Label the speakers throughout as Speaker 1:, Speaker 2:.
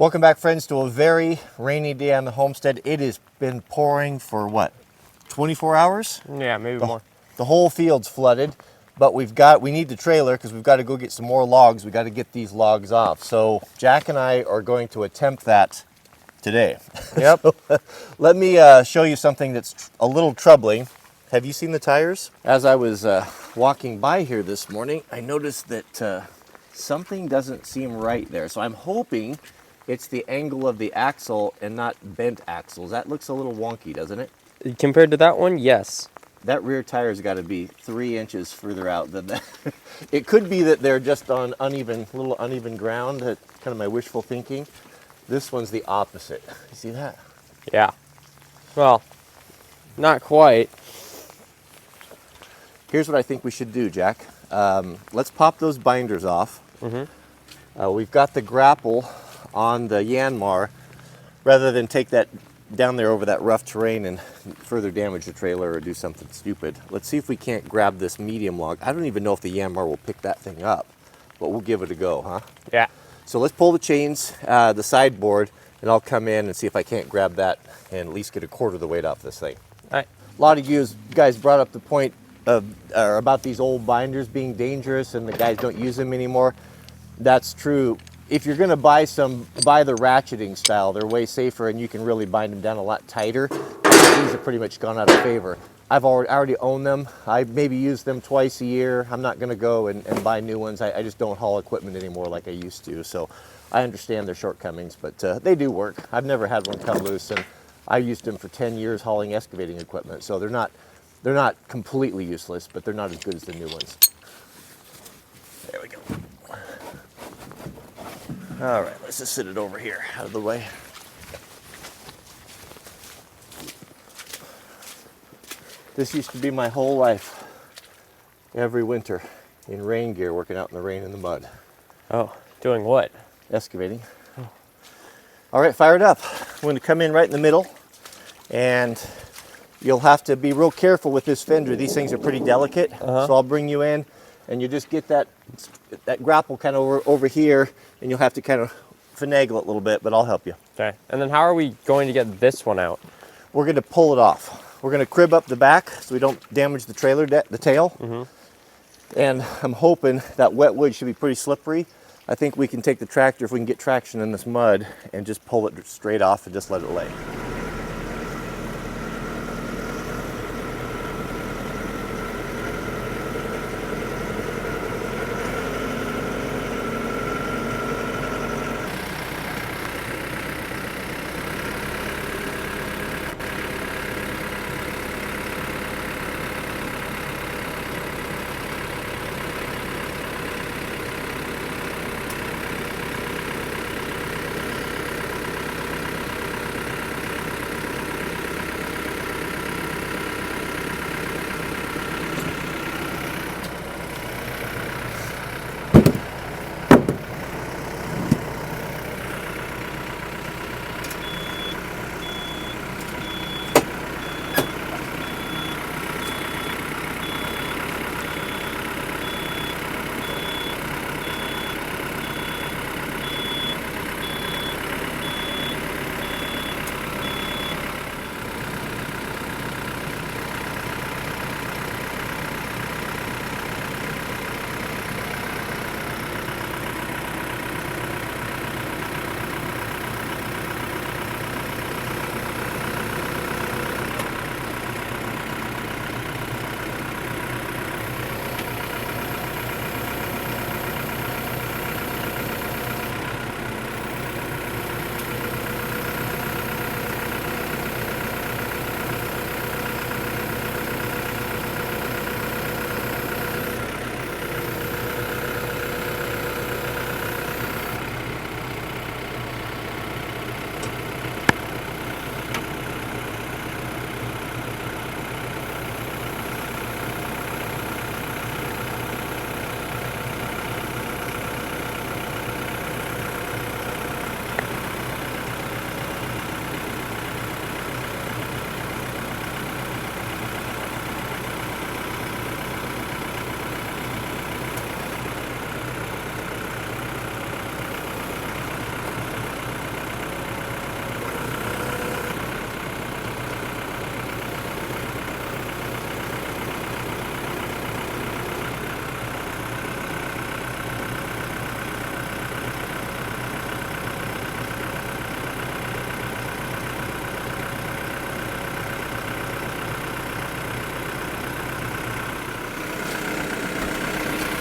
Speaker 1: Welcome back, friends, to a very rainy day on the homestead. It has been pouring for what, 24 hours?
Speaker 2: Yeah, maybe more.
Speaker 1: The whole field's flooded, but we need the trailer because we've got to go get some more logs. We got to get these logs off. So Jack and I are going to attempt that today.
Speaker 2: Yep.
Speaker 1: So, let me show you something that's a little troubling. Have you seen the tires? As I was walking by here this morning, I noticed that something doesn't seem right there. So I'm hoping it's the angle of the axle and not bent axles. That looks a little wonky, doesn't it?
Speaker 2: Compared to that one, yes.
Speaker 1: That rear tire's got to be 3 inches further out than that. It could be that they're just on little uneven ground. That's kind of my wishful thinking. This one's the opposite. You see that?
Speaker 2: Yeah. Well, not quite.
Speaker 1: Here's what I think we should do, Jack. Let's pop those binders off. We've got the grapple on the Yanmar. Rather than take that down there over that rough terrain and further damage the trailer or do something stupid, let's see if we can't grab this medium log. I don't even know if the Yanmar will pick that thing up, but we'll give it a go, huh?
Speaker 2: Yeah.
Speaker 1: So let's pull the chains, the sideboard, and I'll come in and see if I can't grab that and at least get a quarter of the weight off this thing.
Speaker 2: All right.
Speaker 1: A lot of you guys brought up the point about these old binders being dangerous and the guys don't use them anymore. That's true. If you're going to buy the ratcheting style. They're way safer and you can really bind them down a lot tighter. These have pretty much gone out of favor. I already own them. I maybe use them twice a year. I'm not going to go and buy new ones. I just don't haul equipment anymore like I used to. So I understand their shortcomings, but they do work. I've never had one come loose, and I used them for 10 years hauling excavating equipment. So they're not completely useless, but they're not as good as the new ones. There we go. All right, let's just sit it over here, out of the way. This used to be my whole life, every winter, in rain gear, working out in the rain and the mud.
Speaker 2: Oh, doing what?
Speaker 1: Excavating. Oh. All right, fire it up. I'm going to come in right in the middle, and you'll have to be real careful with this fender. These things are pretty delicate, so I'll bring you in, and you just get that grapple kind of over here, and you'll have to kind of finagle it a little bit, but I'll help you.
Speaker 2: Okay. And then how are we going to get this one out?
Speaker 1: We're going to pull it off. We're going to crib up the back so we don't damage the trailer, the tail. And I'm hoping that wet wood should be pretty slippery. I think we can take the tractor, if we can get traction in this mud, and just pull it straight off and just let it lay.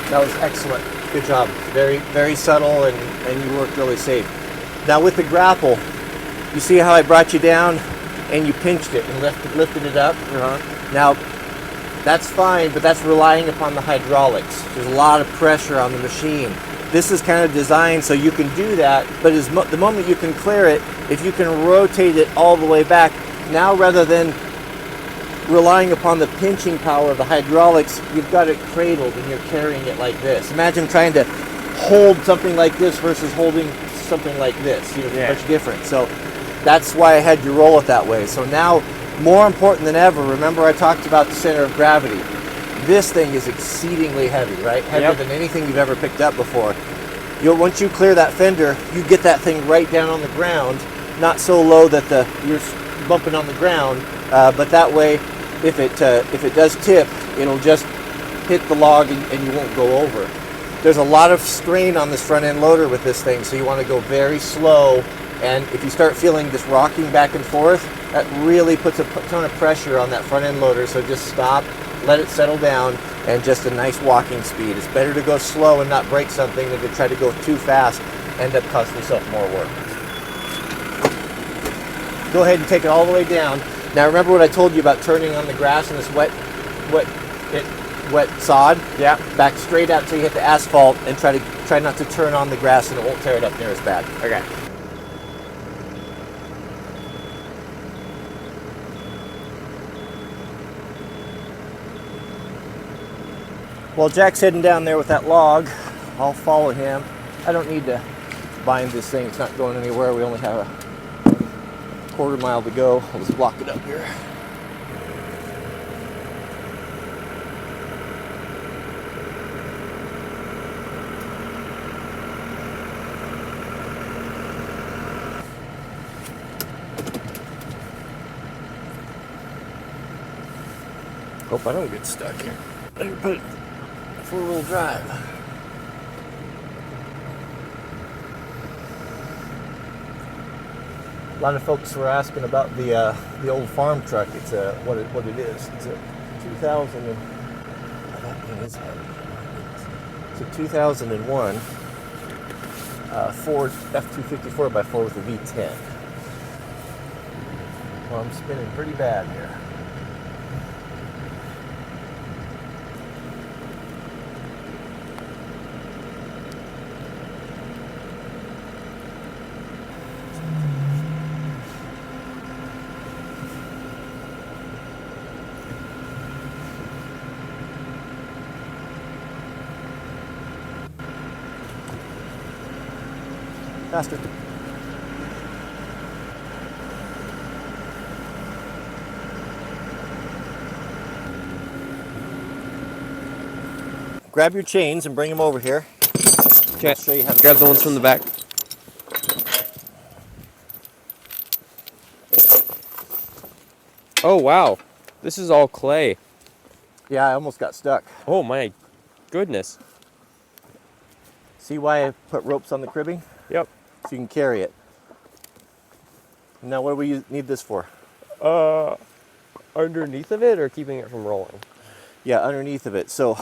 Speaker 1: That was excellent. Good job. Very, very subtle, and you worked really safe. Now with the grapple, you see how I brought you down and you pinched it and lifted it up? Now, that's fine, but that's relying upon the hydraulics. There's a lot of pressure on the machine. This is kind of designed so you can do that, but the moment you can clear it, if you can rotate it all the way back, now rather than relying upon the pinching power of the hydraulics, you've got it cradled and you're carrying it like this. Imagine trying to hold something like this versus holding something like this. You know,
Speaker 2: Yeah.
Speaker 1: much different. So that's why I had you roll it that way. So now, more important than ever, remember I talked about the center of gravity. This thing is exceedingly heavy, right? Heavier
Speaker 2: Yep.
Speaker 1: than anything you've ever picked up before. Once you clear that fender, you get that thing right down on the ground, not so low that you're bumping on the ground, but that way, if it does tip, it'll just hit the log and you won't go over. There's a lot of strain on this front end loader with this thing, so you want to go very slow. And if you start feeling this rocking back and forth, that really puts a ton of pressure on that front end loader. So just stop, let it settle down, and just a nice walking speed. It's better to go slow and not break something than to try to go too fast, end up costing yourself more work. Go ahead and take it all the way down. Now remember what I told you about turning on the grass in this wet sod?
Speaker 2: Yeah.
Speaker 1: Back straight out till you hit the asphalt and try not to turn on the grass and it won't tear it up near as bad.
Speaker 2: Okay.
Speaker 1: While Jack's heading down there with that log, I'll follow him. I don't need to bind this thing. It's not going anywhere. We only have a quarter mile to go. I'll just block it up here. Hope I don't get stuck here. I can put it four-wheel drive. A lot of folks were asking about the old farm truck. It's what it is. It's a 2000 and that thing is heavy. It's a 2001 Ford F250 4x4 with a V10. Well, I'm spinning pretty bad here. Faster. Grab your chains and bring them over here.
Speaker 2: Okay.
Speaker 1: I'll show you how to
Speaker 2: Grab
Speaker 1: do
Speaker 2: the ones
Speaker 1: this.
Speaker 2: from the back. Oh wow, this is all clay.
Speaker 1: Yeah, I almost got stuck.
Speaker 2: Oh my goodness.
Speaker 1: See why I put ropes on the cribbing?
Speaker 2: Yep.
Speaker 1: So you can carry it. Now what do we need this for?
Speaker 2: Underneath of it or keeping it from rolling?
Speaker 1: Yeah, underneath of it. So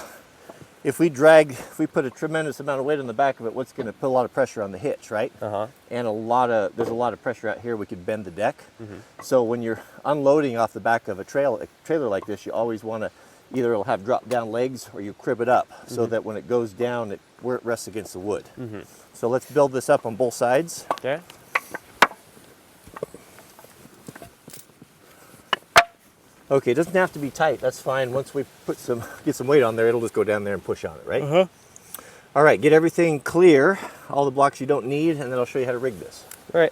Speaker 1: if we put a tremendous amount of weight on the back of it, what's going to put a lot of pressure on the hitch, right?
Speaker 2: Uh-huh.
Speaker 1: And there's a lot of pressure out here. We could bend the deck. So when you're unloading off the back of a trailer like this, you always want to either it'll have drop down legs or you crib it up so that when it goes down, where it rests against the wood. So let's build this up on both sides.
Speaker 2: Okay.
Speaker 1: Okay, it doesn't have to be tight. That's fine. Once we get some weight on there, it'll just go down there and push on it, right? All right, get everything clear, all the blocks you don't need, and then I'll show you how to rig this.
Speaker 2: All right.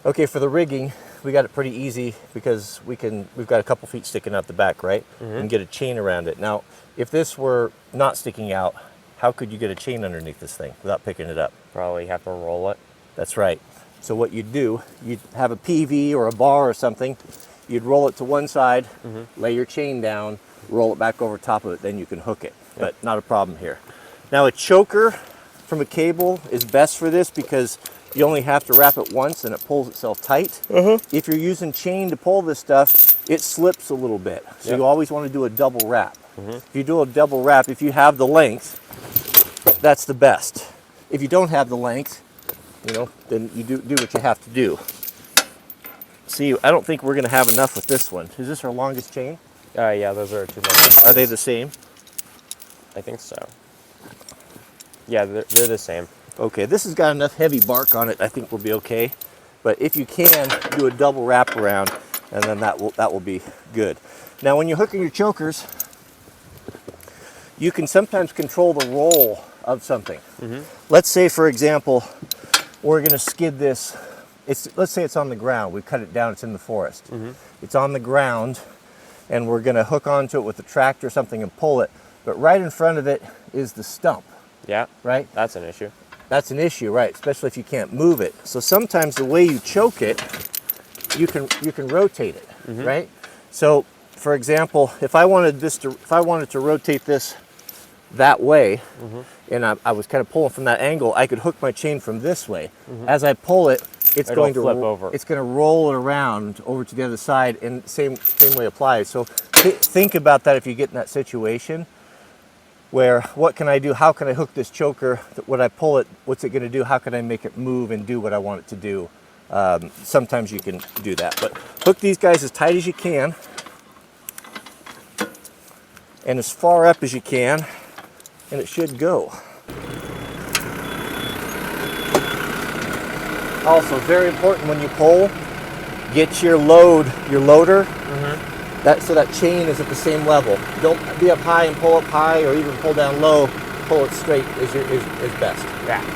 Speaker 1: Okay, for the rigging, we got it pretty easy because we've got a couple feet sticking out the back, right? And get a chain around it. Now, if this were not sticking out, how could you get a chain underneath this thing without picking it up?
Speaker 2: Probably have to roll it.
Speaker 1: That's right. So what you'd do, you'd have a PV or a bar or something, you'd roll it to one side, lay your chain down, roll it back over top of it, then you can hook it. But not a problem here. Now a choker from a cable is best for this because you only have to wrap it once and it pulls itself tight. If you're using chain to pull this stuff, it slips a little bit. So you always want to do a double wrap. If you do a double wrap, if you have the length, that's the best. If you don't have the length, you know, then you do what you have to do. See, I don't think we're gonna have enough with this one. Is this our longest chain?
Speaker 2: Yeah, those are 2 longest.
Speaker 1: Are they the same?
Speaker 2: I think so. Yeah, they're the same.
Speaker 1: Okay, this has got enough heavy bark on it. I think we'll be okay. But if you can, do a double wrap around, and then that will be good. Now, when you're hooking your chokers, you can sometimes control the roll of something. Let's say, for example, we're going to skid this. Let's say it's on the ground. We cut it down. It's in the forest. It's on the ground, and we're going to hook onto it with a tractor or something and pull it. But right in front of it is the stump.
Speaker 2: Yeah.
Speaker 1: Right?
Speaker 2: That's an issue.
Speaker 1: That's an issue, right? Especially if you can't move it. So sometimes the way you choke it, you can rotate it, right? So, for example, if I wanted to rotate this that way, and I was kind of pulling from that angle, I could hook my chain from this way. As I pull it, it's going to
Speaker 2: flip over.
Speaker 1: It's going to roll it around over to the other side, and same way applies. So think about that if you get in that situation. Where, what can I do? How can I hook this choker? When I pull it, what's it going to do? How can I make it move and do what I want it to do? Sometimes you can do that. But hook these guys as tight as you can and as far up as you can, and it should go. Also, very important when you pull, get your loader. So that chain is at the same level. Don't be up high and pull up high, or even pull down low. Pull it straight is best.
Speaker 2: Yeah.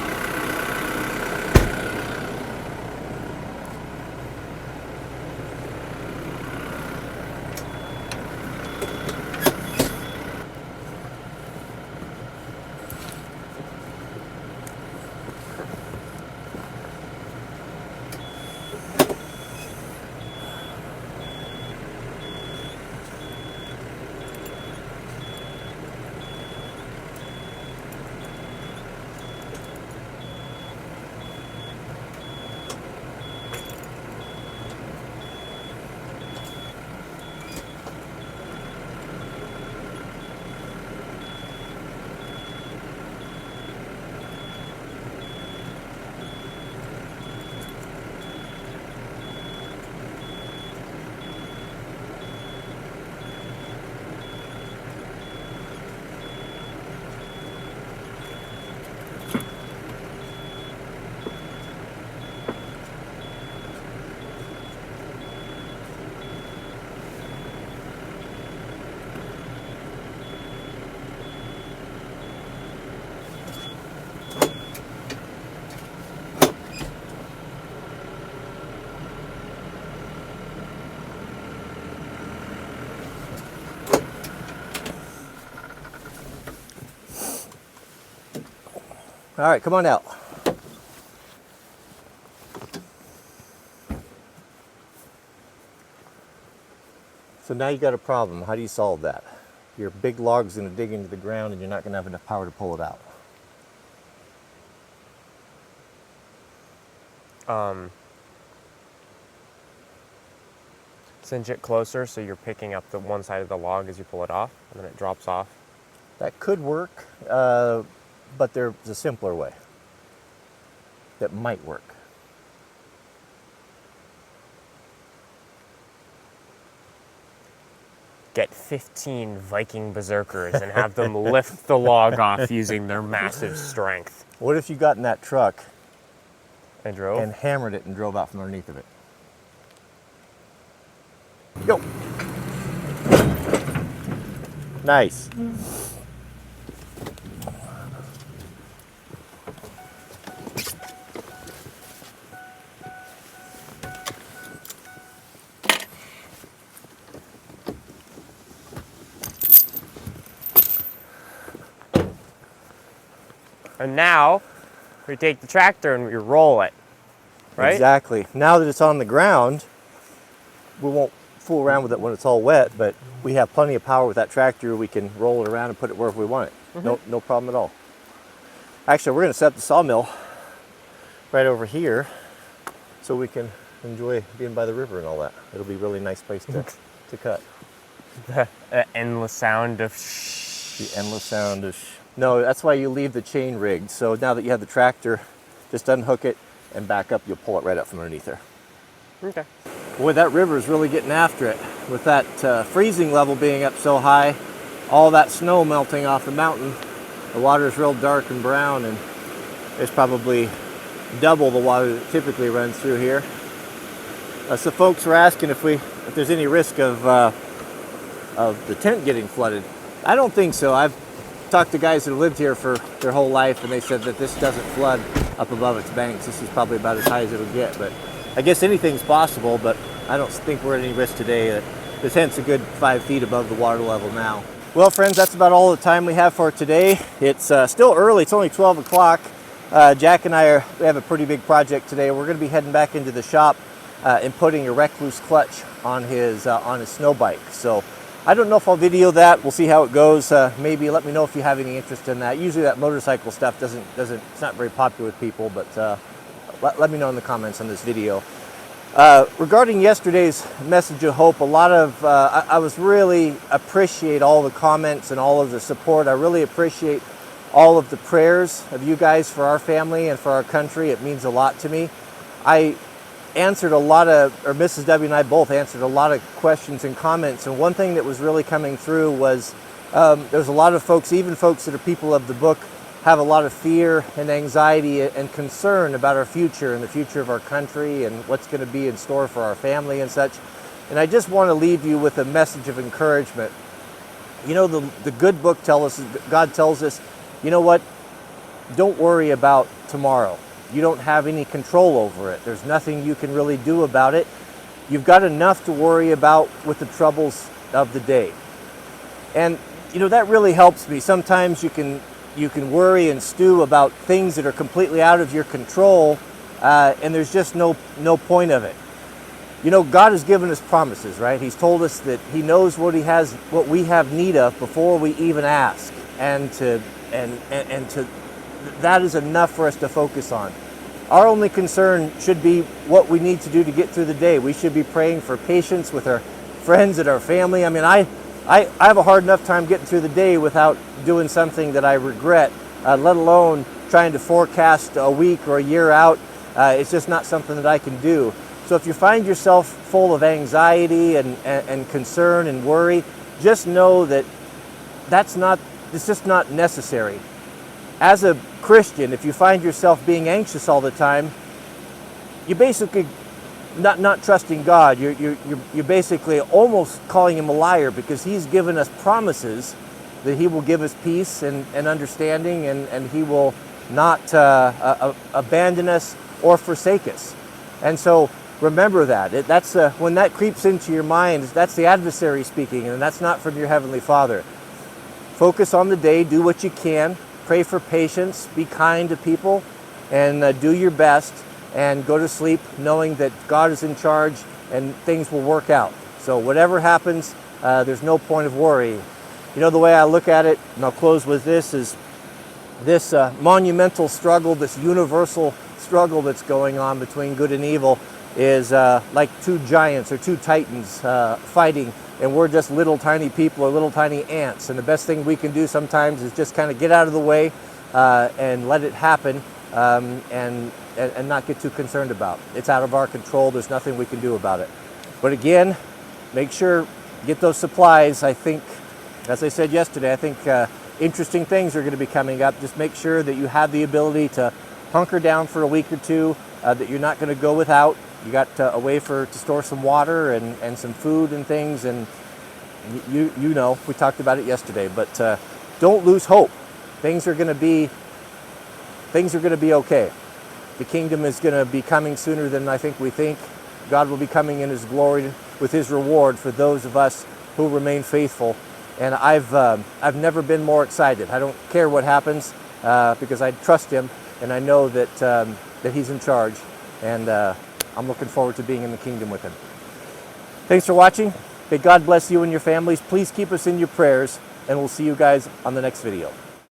Speaker 1: All right, come on out. So now you got a problem. How do you solve that? Your big log's going to dig into the ground, and you're not going to have enough power to pull it out.
Speaker 2: Cinch it closer so you're picking up the one side of the log as you pull it off, and then it drops off.
Speaker 1: That could work, but there's a simpler way that might work.
Speaker 2: Get 15 Viking berserkers and have them lift the log off using their massive strength.
Speaker 1: What if you got in that truck
Speaker 2: And drove?
Speaker 1: and hammered it and drove out from underneath of it? Go. Nice.
Speaker 2: And now we take the tractor and we roll it, right?
Speaker 1: Exactly. Now that it's on the ground, we won't fool around with it when it's all wet, but we have plenty of power with that tractor. We can roll it around and put it wherever we want it. No problem at all. Actually, we're going to set up the sawmill right over here so we can enjoy being by the river and all that. It'll be a really nice place to cut.
Speaker 2: The endless sound of
Speaker 1: The endless sound of No, that's why you leave the chain rigged. So now that you have the tractor, just unhook it and back up. You'll pull it right up from underneath there.
Speaker 2: Okay.
Speaker 1: Boy, that river is really getting after it. With that freezing level being up so high, all that snow melting off the mountain, the water is real dark and brown, and it's probably double the water that typically runs through here. So folks were asking if there's any risk of the tent getting flooded. I don't think so. I've talked to guys that have lived here for their whole life, and they said that this doesn't flood up above its banks. This is probably about as high as it'll get, but I guess anything's possible, but I don't think we're at any risk today. The tent's a good 5 feet above the water level now. Well, friends, that's about all the time we have for today. It's still early. It's only 12 o'clock. Jack and I we have a pretty big project today. We're going to be heading back into the shop and putting a Recluse clutch on his snow bike. So I don't know if I'll video that. We'll see how it goes. Maybe let me know if you have any interest in that. Usually that motorcycle stuff it's not very popular with people, but let me know in the comments on this video. Regarding yesterday's message of hope, I was really appreciate all the comments and all of the support. I really appreciate all of the prayers of you guys for our family and for our country. It means a lot to me. I answered Mrs. W and I both answered a lot of questions and comments, and one thing that was really coming through was there's a lot of folks, even folks that are people of the book, have a lot of fear and anxiety and concern about our future and the future of our country and what's going to be in store for our family and such. And I just want to leave you with a message of encouragement. You know, the good book God tells us, you know what? Don't worry about tomorrow. You don't have any control over it. There's nothing you can really do about it. You've got enough to worry about with the troubles of the day. And, you know, that really helps me. Sometimes you can worry and stew about things that are completely out of your control, and there's just no point of it. You know, God has given us promises, right? He's told us that He knows what we have need of before we even ask, and that is enough for us to focus on. Our only concern should be what we need to do to get through the day. We should be praying for patience with our friends and our family. I mean, I have a hard enough time getting through the day without doing something that I regret, let alone trying to forecast a week or a year out. It's just not something that I can do. So if you find yourself full of anxiety and concern and worry, just know that it's just not necessary. As a Christian, if you find yourself being anxious all the time, you're basically not trusting God. You're basically almost calling Him a liar, because He's given us promises that He will give us peace and understanding, and He will not abandon us or forsake us. And so remember that. That's when that creeps into your mind, that's the adversary speaking, and that's not from your Heavenly Father. Focus on the day, do what you can, pray for patience, be kind to people, and do your best, and go to sleep knowing that God is in charge and things will work out. So whatever happens, there's no point of worry. You know, the way I look at it, and I'll close with this, is this monumental struggle, this universal struggle that's going on between good and evil is like two giants or two titans fighting, and we're just little tiny people or little tiny ants. And the best thing we can do sometimes is just kind of get out of the way and let it happen, and not get too concerned about it. It's out of our control. There's nothing we can do about it. But again, make sure get those supplies. I think, as I said yesterday, I think interesting things are going to be coming up. Just make sure that you have the ability to hunker down for a week or two, that you're not going to go without. You got a way to store some water and some food and things, and you know, we talked about it yesterday. But don't lose hope. Things are going to be okay. The kingdom is going to be coming sooner than I think we think. God will be coming in His glory with His reward for those of us who remain faithful. And I've never been more excited. I don't care what happens, because I trust Him, and I know that He's in charge. And I'm looking forward to being in the kingdom with Him. Thanks for watching. May God bless you and your families. Please keep us in your prayers, and we'll see you guys on the next video.